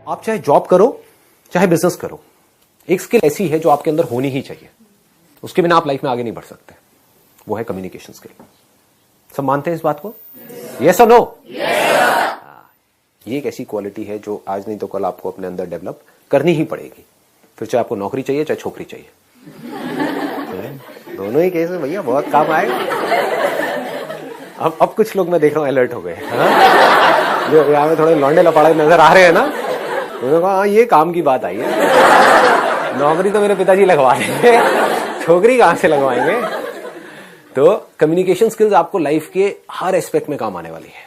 आप चाहे जॉब करो चाहे बिजनेस करो, एक स्किल ऐसी है जो आपके अंदर होनी ही चाहिए, उसके बिना आप लाइफ में आगे नहीं बढ़ सकते, वो है कम्युनिकेशन स्किल। सब मानते हैं इस बात को? यस और नो? ये एक ऐसी क्वालिटी है जो आज नहीं तो कल आपको अपने अंदर डेवलप करनी ही पड़ेगी, फिर चाहे आपको नौकरी चाहिए चाहे छोकरी चाहिए। दोनों ही केस में भैया बहुत काम आएगा। अब कुछ लोग मैं देख रहा हूं अलर्ट हो गए, जो यहाँ में थोड़े लौंडे लपाड़े नजर आ रहे हैं ना, उन्होंने कहा ये काम की बात आई है, नौकरी तो मेरे पिताजी लगवा देंगे, छोकरी कहां से लगवाएंगे। तो कम्युनिकेशन स्किल्स आपको लाइफ के हर एस्पेक्ट में काम आने वाली है।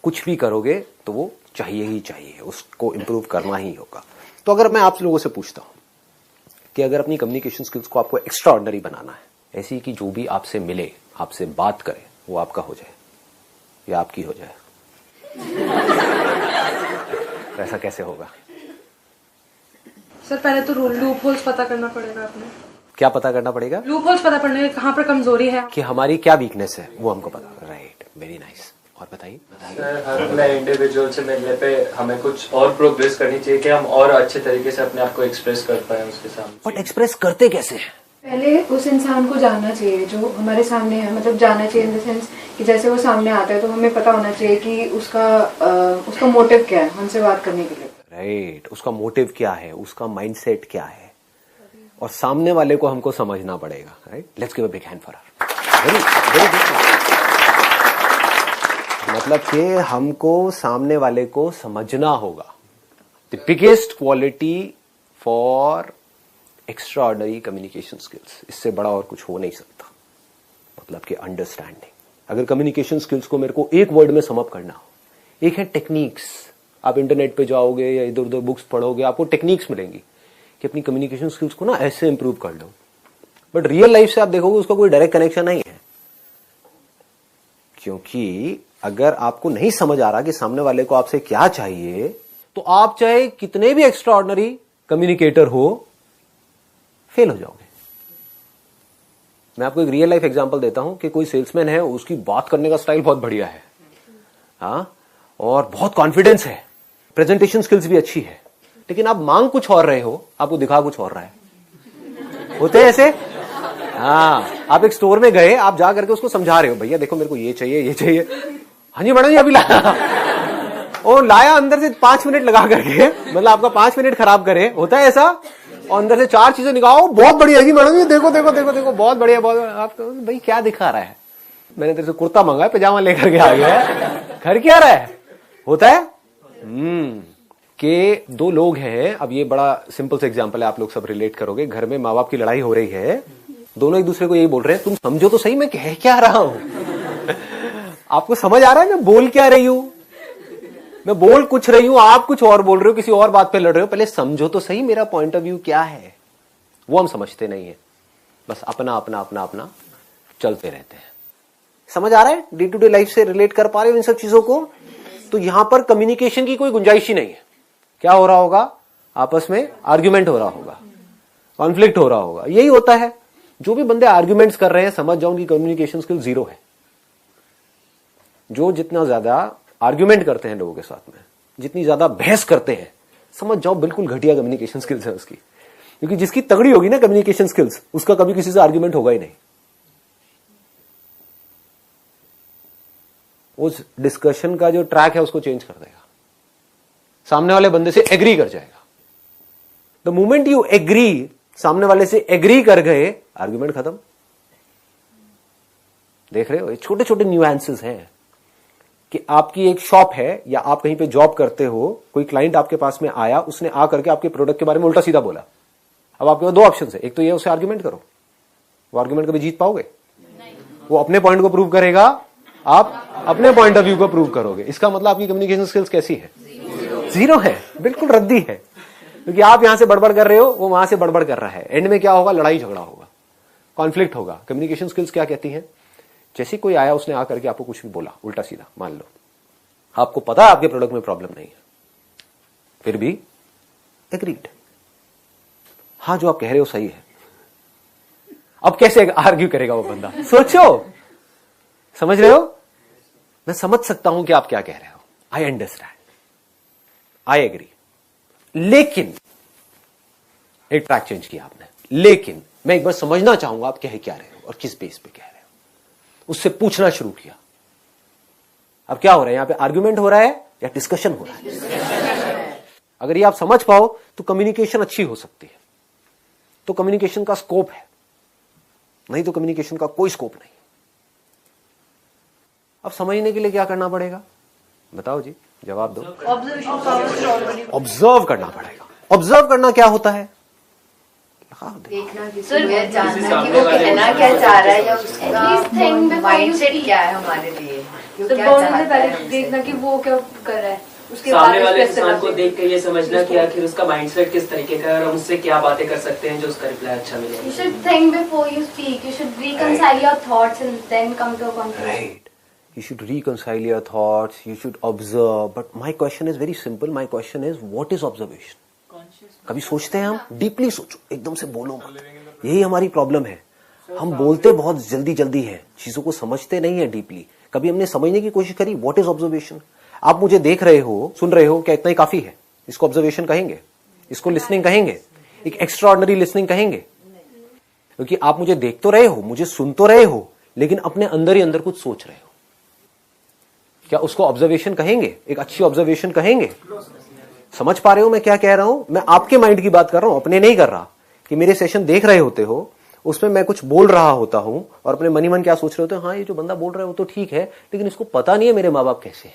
कुछ भी करोगे तो वो चाहिए ही चाहिए, उसको इंप्रूव करना ही होगा। तो अगर मैं आप लोगों से पूछता हूं कि अगर अपनी कम्युनिकेशन स्किल्स को आपको एक्स्ट्रा ऑर्डिनरी बनाना है, ऐसी कि जो भी आपसे मिले, आपसे बात करे, वो आपका हो जाए या आपकी हो जाए, तो ऐसा कैसे होगा? सर पहले तो लूप होल्स पता करना पड़ेगा। आपने क्या पता करना पड़ेगा? लूप होल्स पता करने में कहां पर कमजोरी है, कि हमारी क्या वीकनेस है, वो हमको पता। Right, very nice. और बताइए सर, हर नए इंडिविजुअल से मिलने पे हमें कुछ और प्रोग्रेस करनी चाहिए कि हम और अच्छे तरीके से अपने आप को एक्सप्रेस कर पाए उसके सामने। बट एक्सप्रेस करते कैसे हैं? पहले उस इंसान को जानना चाहिए जो हमारे सामने है, मतलब जानना चाहिए इन द सेंस कि जैसे वो सामने आता है तो हमें पता होना चाहिए कि उसका मोटिव क्या है हमसे बात करने के लिए। राइट, उसका मोटिव क्या है, उसका माइंडसेट क्या है, और सामने वाले को हमको समझना पड़ेगा। Right, let's give a big hand for her. Very very good. मतलब कि हमको सामने वाले को समझना होगा। The biggest quality for extra ordinary communication skills, इससे बड़ा और कुछ हो नहीं सकता। मतलब कि अंडरस्टैंडिंग। अगर कम्युनिकेशन स्किल्स को मेरे को एक वर्ड में समअप करना हो, एक है टेक्निक्स। आप इंटरनेट पे जाओगे या इधर उधर बुक्स पढ़ोगे, आपको टेक्निक्स मिलेंगी कि अपनी कम्युनिकेशन स्किल्स को ना ऐसे इंप्रूव कर लो। बट रियल लाइफ से आप देखोगे उसका कोई डायरेक्ट कनेक्शन नहीं है, क्योंकि अगर आपको नहीं समझ आ रहा कि सामने वाले को आपसे क्या चाहिए, तो आप चाहे कितने भी एक्स्ट्रा ऑर्डिनरी कम्युनिकेटर हो, फेल हो जाओगे। मैं आपको एक रियल लाइफ एग्जांपल देता हूं कि कोई सेल्समैन है, उसकी बात करने का स्टाइल बहुत बढ़िया है, हाँ, और बहुत कॉन्फिडेंस है, प्रेजेंटेशन स्किल्स भी अच्छी है, लेकिन आप मांग कुछ और रहे हो, आपको दिखा कुछ और रहा है। होते हैं ऐसे? हाँ, आप एक स्टोर में गए, आप जा करके उसको समझा रहे हो, भैया देखो मेरे को ये चाहिए ये चाहिए। हाँ जी मैडम जी अभी लाया, और लाया अंदर से 5 मिनट लगा करके, मतलब आपका 5 मिनट खराब करे। होता है ऐसा? और अंदर से 4 चीजें निकालो, बहुत बढ़िया जी मैडम जी, देखो देखो देखो देखो बहुत बढ़िया, बहुत। आप भाई क्या दिखा रहा है? मैंने तेरे से कुर्ता मंगा है, पजामा लेकर के आ गया है, घर क्या रहा है? होता है कि 2 लोग हैं, अब ये बड़ा सिंपल सा एग्जांपल है, आप लोग सब रिलेट करोगे। घर में माँ बाप की लड़ाई हो रही है, दोनों एक दूसरे को यही बोल रहे हैं, तुम समझो तो सही मैं कह क्या रहा हूं। आपको समझ आ रहा है मैं बोल क्या रही हूं? मैं बोल कुछ रही हूं, आप कुछ और बोल रहे हो, किसी और बात पे लड़ रहे हो। पहले समझो तो सही मेरा पॉइंट ऑफ व्यू क्या है। वो हम समझते नहीं है, बस अपना अपना अपना अपना चलते रहते हैं। समझ आ रहा है? डे टू डे लाइफ से रिलेट कर पा रहे हो इन सब चीजों को? तो यहां पर कम्युनिकेशन की कोई गुंजाइश ही नहीं है। क्या हो रहा होगा? आपस में आर्ग्यूमेंट हो रहा होगा, कॉन्फ्लिक्ट हो रहा होगा। यही होता है। जो भी बंदे आर्ग्यूमेंट्स कर रहे हैं, समझ जाओ उनकी कम्युनिकेशन स्किल 0 है। जो जितना ज्यादा आर्ग्यूमेंट करते हैं लोगों के साथ में, जितनी ज्यादा बहस करते हैं, समझ जाओ बिल्कुल घटिया कम्युनिकेशन स्किल्स है उसकी। क्योंकि जिसकी तगड़ी होगी ना कम्युनिकेशन स्किल्स, उसका कभी किसी से आर्ग्यूमेंट होगा ही नहीं। उस डिस्कशन का जो ट्रैक है उसको चेंज कर देगा, सामने वाले बंदे से एग्री कर जाएगा। द मोमेंट यू एग्री, सामने वाले से एग्री कर गए, आर्ग्यूमेंट खत्म। देख रहे हो, ये छोटे छोटे न्यूएंसेस हैं कि आपकी एक शॉप है या आप कहीं पे जॉब करते हो, कोई क्लाइंट आपके पास में आया, उसने आ करके आपके प्रोडक्ट के बारे में उल्टा सीधा बोला। अब आपके पास 2 ऑप्शन है, एक तो ये उससे आर्ग्यूमेंट करो, वो आर्ग्यूमेंट कभी जीत पाओगे? वो अपने पॉइंट को प्रूव करेगा, आप अपने पॉइंट ऑफ व्यू को प्रूव करोगे। इसका मतलब आपकी कम्युनिकेशन स्किल्स कैसी है? 0 है, बिल्कुल रद्दी है। क्योंकि आप यहां से बड़बड़ कर रहे हो, वो वहां से बड़बड़ कर रहा है। एंड में क्या होगा? लड़ाई झगड़ा होगा, कॉन्फ्लिक्ट होगा। कम्युनिकेशन स्किल्स क्या कहती हैं? जैसे कोई आया, उसने आकर के आपको कुछ भी बोला उल्टा सीधा, मान लो आपको पता है आपके प्रोडक्ट में प्रॉब्लम नहीं है, फिर भी एग्रीड, हाँ जो आप कह रहे हो सही है। अब कैसे आर्ग्यू करेगा वो बंदा? सोचो, समझ रहे हो? मैं समझ सकता हूं कि आप क्या कह रहे हो, आई अंडरस्टैंड। आई एग्री, लेकिन एक ट्रैक चेंज किया आपने, लेकिन मैं एक बार समझना चाहूंगा आप कह क्या रहे हो और किस बेस पे कह रहे हो। उससे पूछना शुरू किया। अब क्या हो रहा है यहां पे, आर्ग्यूमेंट हो रहा है या डिस्कशन हो रहा है? अगर ये आप समझ पाओ तो कम्युनिकेशन अच्छी हो सकती है, तो कम्युनिकेशन का स्कोप है, नहीं तो कम्युनिकेशन का कोई स्कोप नहीं। अब समझने के लिए क्या करना पड़ेगा बताओ जी, जवाब दो। ऑब्जर्व करना पड़ेगा। ऑब्जर्व करना क्या होता है? देखना, जानना कि वो कहना क्या चाह रहा है या उसका माइंडसेट क्या है हमारे लिए, तो बोलने से पहले देखना कि वो क्या कर रहा है, उसके सामने वाले इंसान को देख के ये समझना कि आखिर उसका माइंडसेट किस तरीके का है और हम उससे क्या बातें कर सकते हैं जो उसका रिप्लाई अच्छा मिले। You should think before you speak. You should reconcile your thoughts and then come to a conclusion. Right. You should reconcile your thoughts. You should observe. But my question is very simple. My question is, what is observation? कभी सोचते हैं हम? Deeply सोचो, एकदम से बोलो मत। यही हमारी प्रॉब्लम है। हम बोलते बहुत जल्दी जल्दी है, चीजों को समझते नहीं है डीपली। कभी हमने समझने की कोशिश करी व्हाट इज ऑब्जर्वेशन? आप मुझे देख रहे हो, सुन रहे हो, क्या इतना ही काफी है? इसको ऑब्जर्वेशन कहेंगे? इसको लिसनिंग कहेंगे? एक एक्स्ट्राऑर्डिनरी लिसनिंग कहेंगे? क्योंकि आप मुझे देख तो रहे हो, मुझे सुन तो रहे हो, लेकिन अपने अंदर ही अंदर कुछ सोच रहे हो। क्या उसको ऑब्जर्वेशन कहेंगे? एक अच्छी ऑब्जर्वेशन कहेंगे? समझ पा रहे हो मैं क्या कह रहा हूं? मैं आपके माइंड की बात कर रहा हूं, अपने नहीं कर रहा। कि मेरे सेशन देख रहे होते हो, उसमें मैं कुछ बोल रहा होता हूं और अपने मन ही मन क्या सोच रहे होते हो, हाँ ये जो बंदा बोल रहा है वो तो ठीक है, लेकिन इसको पता नहीं है मेरे माँ बाप कैसे हैं।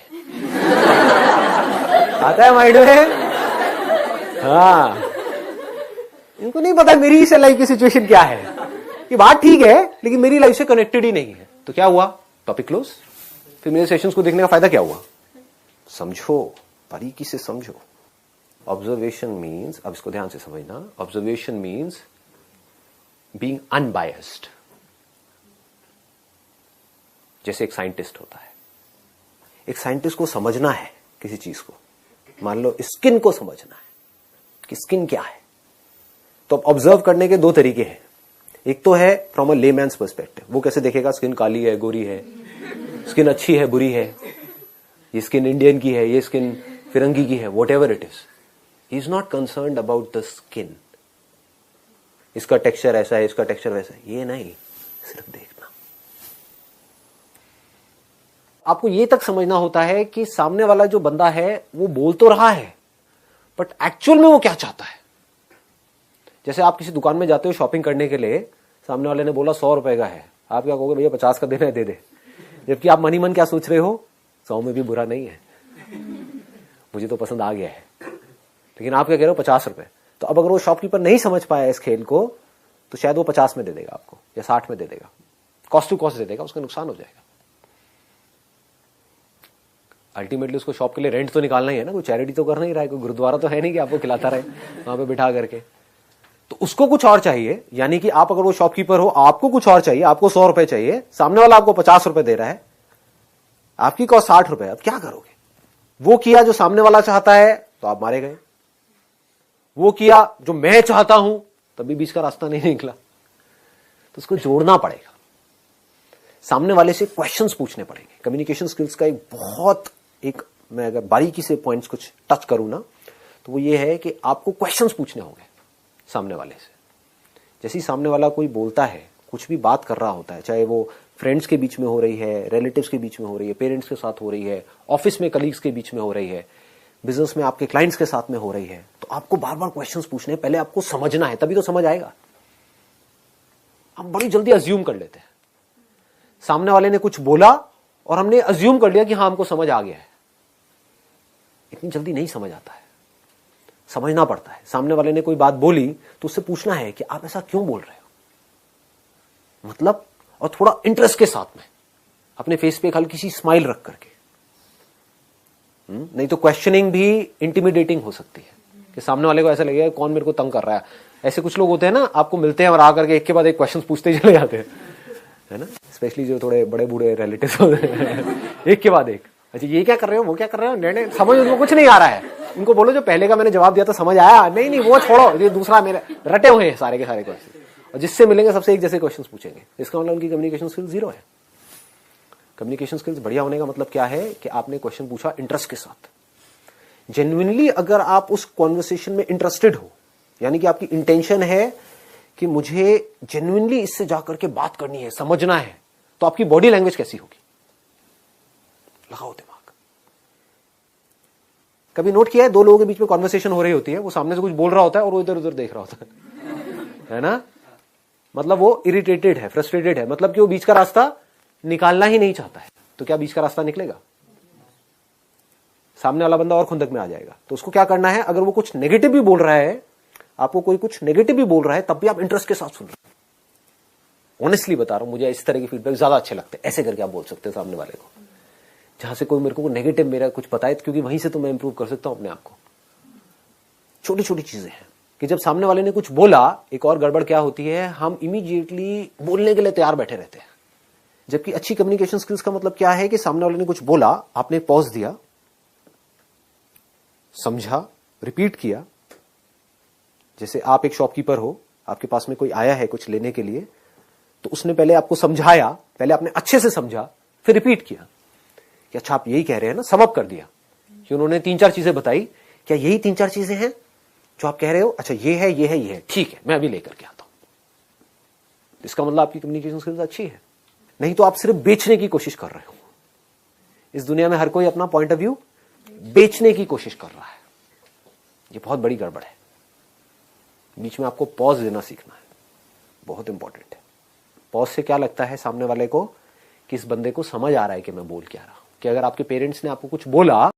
आता है माइंड में? हाँ, इनको नहीं पता मेरी इस लाइफ की सिचुएशन क्या है। ये बात ठीक है, लेकिन मेरी लाइफ से कनेक्टेड ही नहीं है। तो क्या हुआ? Topic close. फिर मेरे सेशंस को देखने का फायदा क्या हुआ? समझो, बारीकी से समझो। ऑब्जर्वेशन मीन्स, अब इसको ध्यान से समझना, ऑब्जर्वेशन मीन्स बीइंग अनबायस्ड। जैसे एक साइंटिस्ट होता है, एक साइंटिस्ट को समझना है किसी चीज को, मान लो स्किन को समझना है कि स्किन क्या है, तो ऑब्जर्व करने के दो तरीके हैं। एक तो है फ्रॉम अ लेमैन्स पर्सपेक्टिव, वो कैसे देखेगा स्किन काली है, गोरी है, स्किन अच्छी है, बुरी है, ये स्किन इंडियन की है, ये स्किन फिरंगी की है, what ever it is, he is not concerned about the skin. इसका टेक्सचर ऐसा है, इसका टेक्सचर वैसा है, ये नहीं, सिर्फ देखना। आपको ये तक समझना होता है कि सामने वाला जो बंदा है वो बोल तो रहा है, बट एक्चुअल में वो क्या चाहता है। जैसे आप किसी दुकान में जाते हो शॉपिंग करने के लिए, सामने वाले ने बोला 100 रुपए का है, आप क्या कहोगे? भैया 50 का देना है, दे दे। जबकि आप मन ही मन क्या सोच रहे हो? 100 में भी बुरा नहीं है, मुझे तो पसंद आ गया है, लेकिन आप क्या कह रहे हो? 50 रुपए। तो अब अगर वो शॉपकीपर नहीं समझ पाया इस खेल को, तो शायद वो 50 में दे देगा आपको या 60 में दे देगा, कॉस्ट टू कॉस्ट दे देगा, उसका नुकसान हो जाएगा। अल्टीमेटली उसको शॉप के लिए रेंट तो निकालना ही है ना, कोई चैरिटी तो कर नहीं रहा है, कोई गुरुद्वारा तो है नहीं कि आपको खिलाता रहे वहां पे बिठा करके। तो उसको कुछ और चाहिए, यानी कि आप अगर वो शॉपकीपर हो, आपको कुछ और चाहिए, आपको 100 रुपए चाहिए, सामने वाला आपको 50 रुपए दे रहा है, आपकी कॉस्ट 60 रुपए। अब क्या करोगे? वो किया जो सामने वाला चाहता है तो आप मारे गए, वो किया जो मैं चाहता हूं तभी बीच का रास्ता नहीं निकला। तो उसको जोड़ना पड़ेगा, सामने वाले से क्वेश्चंस पूछने पड़ेंगे। कम्युनिकेशन स्किल्स का एक बहुत मैं अगर बारीकी से पॉइंट्स कुछ टच करूं ना, तो वो ये है कि आपको क्वेश्चंस पूछने होंगे सामने वाले से। जैसे ही सामने वाला कोई बोलता है, कुछ भी बात कर रहा होता है, चाहे वो फ्रेंड्स के बीच में हो रही है, रिलेटिव्स के बीच में हो रही है, पेरेंट्स के साथ हो रही है, ऑफिस में कलीग्स के बीच में हो रही है, बिजनेस में आपके क्लाइंट्स के साथ में हो रही है, तो आपको बार बार क्वेश्चंस पूछने हैं। पहले आपको समझना है, तभी तो समझ आएगा। हम बड़ी जल्दी अज्यूम कर लेते हैं, सामने वाले ने कुछ बोला और हमने अज्यूम कर लिया कि हाँ हमको समझ आ गया है। इतनी जल्दी नहीं समझ आता है, समझना पड़ता है। सामने वाले ने कोई बात बोली तो उससे पूछना है कि आप ऐसा क्यों बोल रहे हो, मतलब, और थोड़ा इंटरेस्ट के साथ में अपने फेस पे एक हल्की सी स्माइल रख करके। नहीं तो क्वेश्चनिंग भी इंटिमिडेटिंग हो सकती है कि सामने वाले को ऐसा लगेगा कौन मेरे को तंग कर रहा है। ऐसे कुछ लोग होते हैं ना, आपको मिलते हैं और आकर के एक के बाद एक क्वेश्चन पूछते चले जाते हैं, है ना, स्पेशली जो थोड़े बड़े बूढ़े रिलेटिव्स होते हैं, एक के बाद एक। अच्छा ये क्या कर रहे हो, वो क्या कर रहे हो, नहीं समझ उनको कुछ नहीं आ रहा है। उनको बोलो जो पहले का मैंने जवाब दिया था समझ आया? नहीं वो छोड़ो, ये दूसरा मेरे रटे हुए हैं सारे के सारे क्वेश्चन, और जिससे मिलेंगे सबसे एक जैसे क्वेश्चन पूछेंगे। इसका मतलब उनकी कम्युनिकेशन स्किल 0 है। कम्युनिकेशन स्किल्स बढ़िया होने का मतलब क्या है कि आपने क्वेश्चन पूछा इंटरेस्ट के साथ, जेन्युइनली अगर आप उस कॉन्वर्सेशन में इंटरेस्टेड हो, यानी कि आपकी इंटेंशन है कि मुझे जेन्युइनली इससे जाकर के बात करनी है, समझना है, तो आपकी बॉडी लैंग्वेज कैसी होगी? लगाओ दिमाग। कभी नोट किया है, दो लोगों के बीच में कॉन्वर्सेशन हो रही होती है, वो सामने से कुछ बोल रहा होता है और वो इधर उधर देख रहा होता है ना? मतलब वो इरिटेटेड है, फ्रस्ट्रेटेड है, मतलब कि वो बीच का रास्ता निकालना ही नहीं चाहता है। तो क्या बीच का रास्ता निकलेगा? सामने वाला बंदा और खुंदक में आ जाएगा। तो उसको क्या करना है, अगर वो कुछ नेगेटिव भी बोल रहा है, आपको कोई कुछ नेगेटिव भी बोल रहा है, तब भी आप इंटरेस्ट के साथ सुन रहे हो। ऑनेस्टली बता रहा हूं, मुझे इस तरह के फीडबैक ज्यादा अच्छे लगते हैं। ऐसे करके आप बोल सकते हैं सामने वाले को, जहां से कोई मेरे को नेगेटिव मेरा कुछ बताए, क्योंकि वहीं से तो मैं इंप्रूव कर सकता हूं अपने आप को। छोटी छोटी चीजें हैं कि जब सामने वाले ने कुछ बोला, एक और गड़बड़ क्या होती है, हम इमीडिएटली बोलने के लिए तैयार बैठे रहते हैं। जबकि अच्छी कम्युनिकेशन स्किल्स का मतलब क्या है कि सामने वाले ने कुछ बोला, आपने पॉज दिया, समझा, रिपीट किया। जैसे आप एक शॉपकीपर हो, आपके पास में कोई आया है कुछ लेने के लिए, तो उसने पहले आपको समझाया, पहले आपने अच्छे से समझा, फिर रिपीट किया कि अच्छा आप यही कह रहे हैं ना, समअप कर दिया कि उन्होंने 3-4 चीजें बताई, क्या यही 3-4 चीजें हैं जो आप कह रहे हो? अच्छा ये है, ये है, ये है, ठीक है, मैं अभी लेकर के आता हूं। इसका मतलब आपकी कम्युनिकेशन स्किल्स अच्छी है। नहीं तो आप सिर्फ बेचने की कोशिश कर रहे हो। इस दुनिया में हर कोई अपना पॉइंट ऑफ व्यू बेचने की कोशिश कर रहा है। ये बहुत बड़ी गड़बड़ है। बीच में आपको पॉज देना सीखना है, बहुत इंपॉर्टेंट है। पॉज से क्या लगता है सामने वाले को कि इस बंदे को समझ आ रहा है कि मैं बोल क्या रहा हूं। कि अगर आपके पेरेंट्स ने आपको कुछ बोला